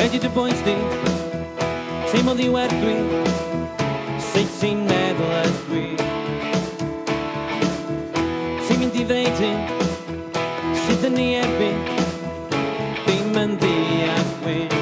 Wedi dy boes di, teimlo ddiwerdwi, sut ti'n meddwl ydw i? Ti'n mynd i ddeud hyn, sydd yn ei erbyn, ddim yn ddi a gwyn.